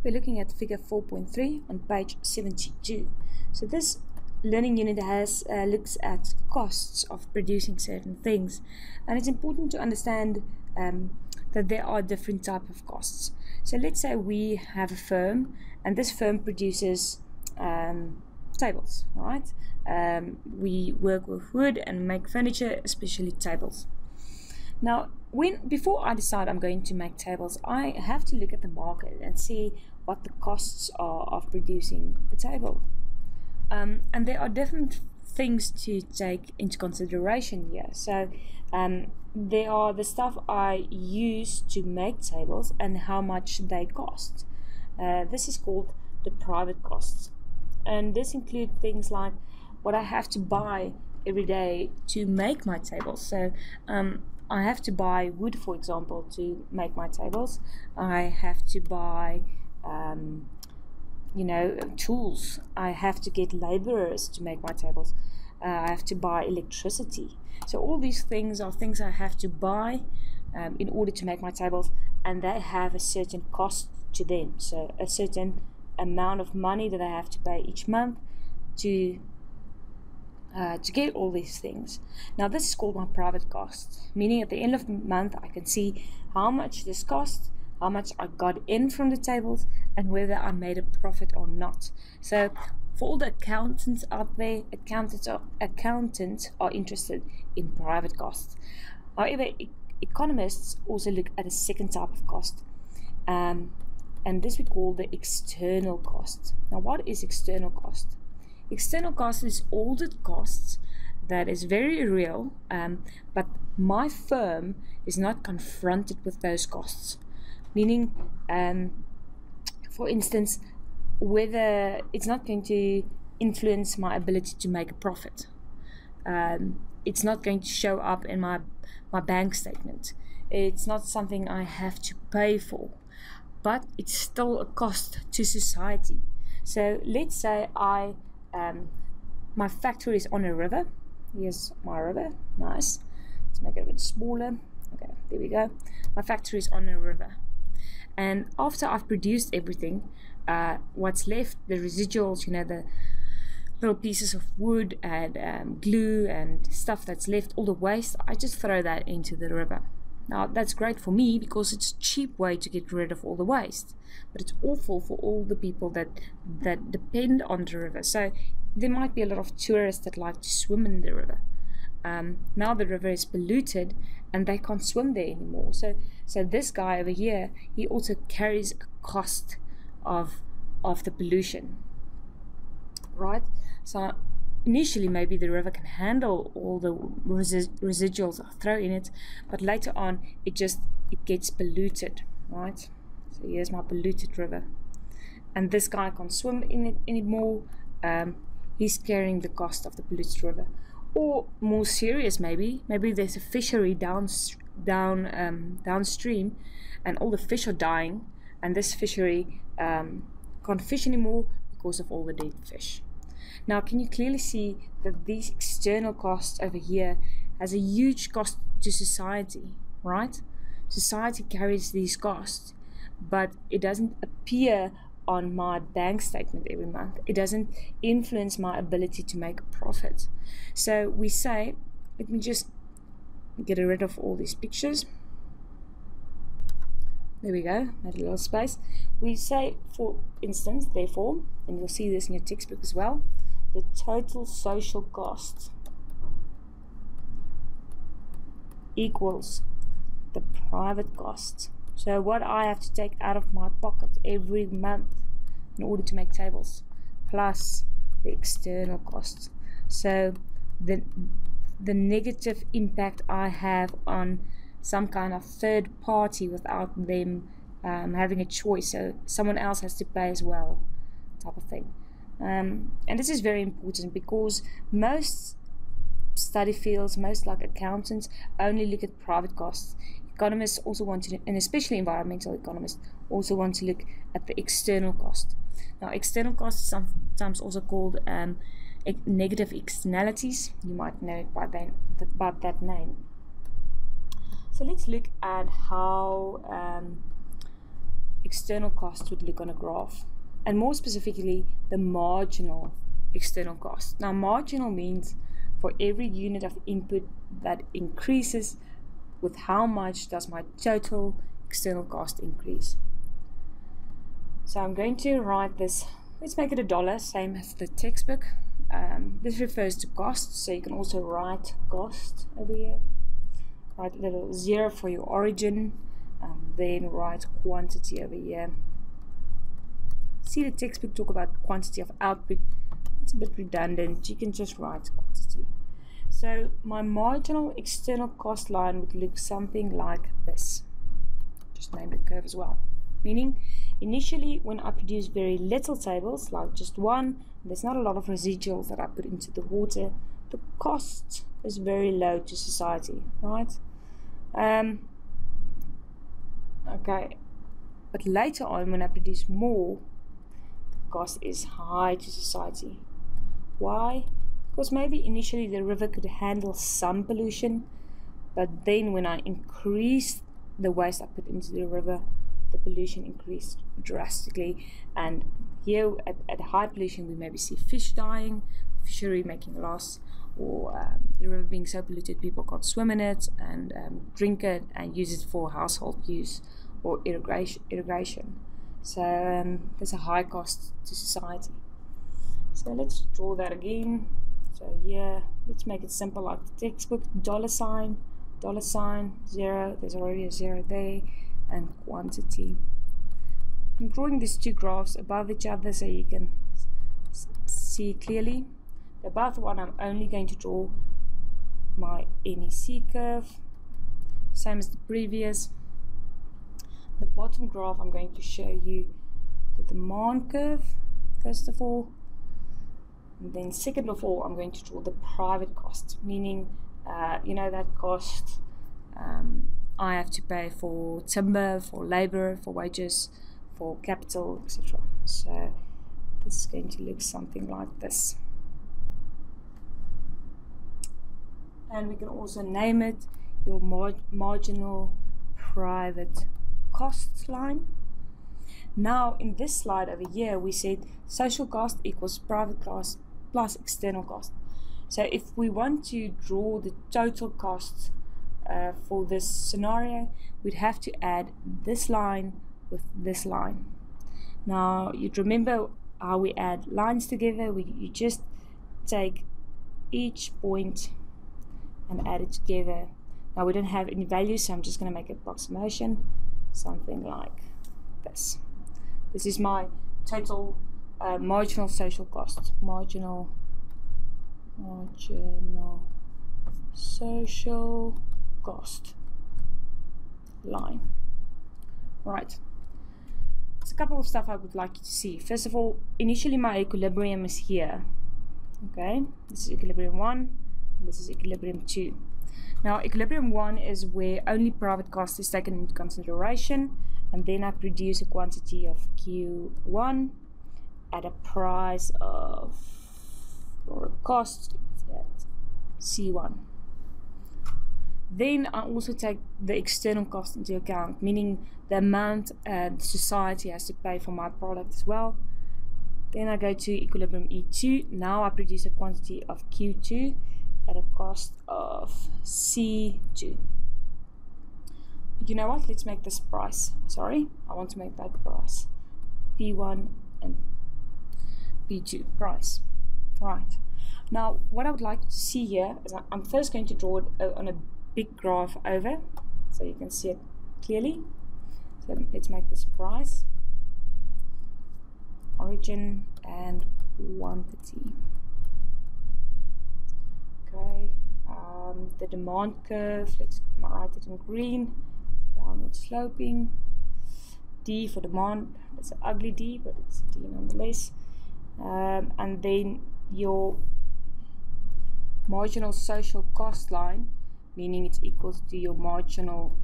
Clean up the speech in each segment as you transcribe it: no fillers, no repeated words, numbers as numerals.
We're looking at figure 4.3 on page 72. So this learning unit looks at costs of producing certain things, and it's important to understand that there are different types of costs. So let's say we have a firm, and this firm produces tables, right? We work with wood and make furniture, especially tables. Now, before I decide I'm going to make tables, I have to look at the market and see what the costs are of producing a table. And there are different things to take into consideration here. So there are the stuff I use to make tables and how much they cost. This is called the private costs. And this includes things like what I have to buy every day to make my tables. So I have to buy wood, for example, to make my tables. I have to buy tools. I have to get laborers to make my tables. I have to buy electricity. So all these things are things I have to buy in order to make my tables, and they have a certain cost to them. So a certain amount of money that I have to pay each month to get all these things. Now this is called my private cost, meaning at the end of the month I can see how much this cost, how much I got in from the tables, and whether I made a profit or not. So for all the accountants out there, accountants are interested in private costs. However, economists also look at a second type of cost, and this we call the external cost. Now what is external cost? External cost is all the costs that is very real, but my firm is not confronted with those costs. Meaning, for instance, whether it's not going to influence my ability to make a profit. It's not going to show up in my bank statement. It's not something I have to pay for, but it's still a cost to society. So let's say my factory is on a river. Here's my river. Nice. Let's make it a bit smaller. Okay, there we go. My factory is on a river. And after I've produced everything, what's left, the residuals, the little pieces of wood and glue and stuff that's left, all the waste, I just throw that into the river. Now that's great for me because it's a cheap way to get rid of all the waste, but it's awful for all the people that depend on the river. So there might be a lot of tourists that like to swim in the river. Now the river is polluted and they can't swim there anymore. So this guy over here, he also carries a cost of the pollution, right? So initially maybe the river can handle all the residuals I throw in it, but later on it gets polluted, right? So here's my polluted river, and this guy can't swim in it anymore. He's carrying the cost of the polluted river. Or more serious, maybe there's a fishery downstream, and all the fish are dying, and this fishery can't fish anymore because of all the dead fish. Now, can you clearly see that these external costs over here has a huge cost to society, right? Society carries these costs, but it doesn't appear on my bank statement every month. It doesn't influence my ability to make a profit. So we say, let me just get rid of all these pictures. There we go, made a little space. We say, for instance, therefore, and you'll see this in your textbook as well, the total social cost equals the private cost. So what I have to take out of my pocket every month in order to make tables, plus the external costs. So the negative impact I have on some kind of third party without them having a choice, so someone else has to pay as well, type of thing. And this is very important because most study fields, most like accountants, only look at private costs. Economists also want to, and especially environmental economists, also want to look at the external cost. Now, external costs is sometimes also called negative externalities. You might know it by that name. So let's look at how external cost would look on a graph, and more specifically the marginal external cost. Now marginal means for every unit of input that increases, with how much does my total external cost increase. So I'm going to write this, let's make it $1, same as the textbook. This refers to cost, so you can also write cost over here. Write a little 0 for your origin, then write quantity over here. See the textbook talk about quantity of output. It's a bit redundant, you can just write quantity. So my marginal external cost line would look something like this. Just name the curve as well. Meaning, initially when I produce very little tables, like just one, there's not a lot of residuals that I put into the water, the cost is very low to society, right? Okay, but later on when I produce more, the cost is high to society. Why? Because maybe initially the river could handle some pollution, but then when I increase the waste I put into the river, the pollution increased drastically. And here at high pollution, we maybe see fish dying, fishery making loss, or the river being so polluted people can't swim in it and drink it and use it for household use or irrigation. So there's a high cost to society. So let's draw that again. So here, let's make it simple like the textbook. $sign, $0, there's already a 0 there, and quantity. I'm drawing these two graphs above each other so you can see clearly. The above one, I'm only going to draw my NEC curve, same as the previous. The bottom graph, I'm going to show you the demand curve, first of all. And then second of all, I'm going to draw the private cost, meaning, that cost I have to pay for timber, for labor, for wages, for capital, etc. So this is going to look something like this. And we can also name it your marginal private cost line. Now in this slide over here, we said social cost equals private cost plus external cost. So if we want to draw the total cost for this scenario, we'd have to add this line with this line. Now you'd remember how we add lines together. You just take each point and add it together. Now we don't have any values, so I'm just going to make an approximation, something like this. This is my total marginal social cost, marginal social cost line. Right. There's a couple of stuff I would like you to see. First of all, initially my equilibrium is here. Okay, this is equilibrium 1, and this is equilibrium 2. Now equilibrium 1 is where only private cost is taken into consideration, and then I produce a quantity of Q1 at a price of, or a cost at C1. Then I also take the external cost into account, meaning the amount society has to pay for my product as well. Then I go to equilibrium E2. Now I produce a quantity of Q2 at a cost of C2. But you know what? Let's make this price. Sorry, I want to make that price. P1 and P2 price. Right. Now, what I would like to see here is I'm first going to draw it on a big graph over, so you can see it clearly. So let's make this price, origin, and quantity. Okay. The demand curve, let's write it in green, downward sloping. D for demand, it's an ugly D, but it's a D nonetheless. And then your marginal social cost line, meaning it's equal to your marginal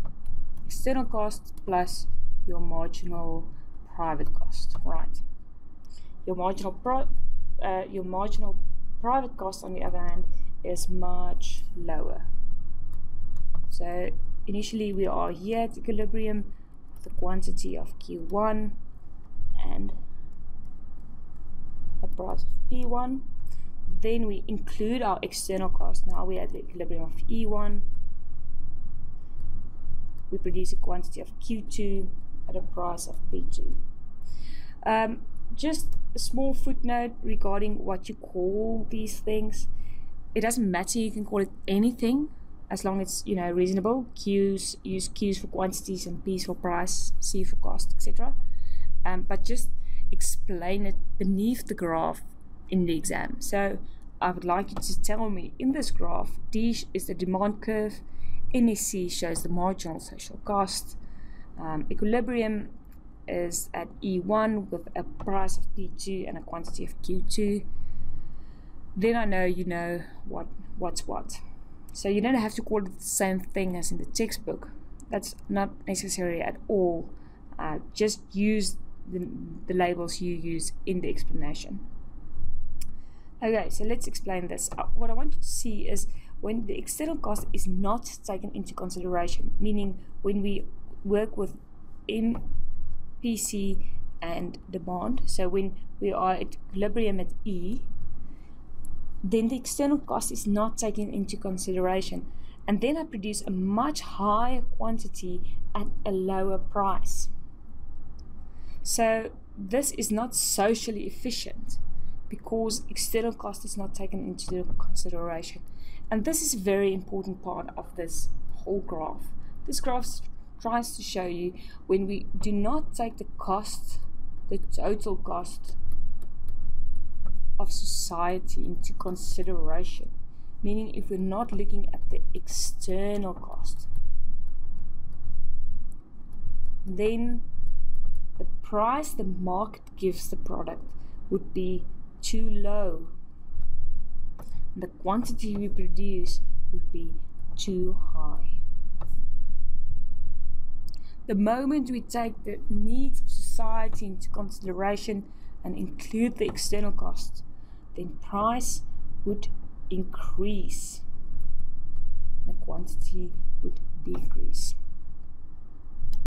external cost plus your marginal private cost, right? Your marginal private cost, on the other hand, is much lower. So initially we are here at equilibrium, the quantity of Q1 and the price of P1. Then we include our external cost. Now we at the equilibrium of E1. We produce a quantity of Q2 at a price of P2. Just a small footnote regarding what you call these things. It doesn't matter, you can call it anything as long as it's reasonable. Q's, use Q's for quantities and P's for price, C for cost, etc. But just explain it beneath the graph in the exam. So I would like you to tell me in this graph, D is the demand curve, NSC shows the marginal social cost, equilibrium is at E1 with a price of P2 and a quantity of Q2. Then I know you know what's what. So you don't have to call it the same thing as in the textbook. That's not necessary at all. Just use the labels you use in the explanation. Okay, so let's explain this. What I want you to see is when the external cost is not taken into consideration, meaning when we work with MPC and demand, so when we are at equilibrium at E, then the external cost is not taken into consideration, and then I produce a much higher quantity at a lower price. So this is not socially efficient because external cost is not taken into consideration. And this is a very important part of this whole graph. This graph tries to show you when we do not take the cost, the total cost of society into consideration, meaning if we're not looking at the external cost, then the price the market gives the product would be too low. The quantity we produce would be too high. The moment we take the needs of society into consideration and include the external cost, then price would increase, the quantity would decrease.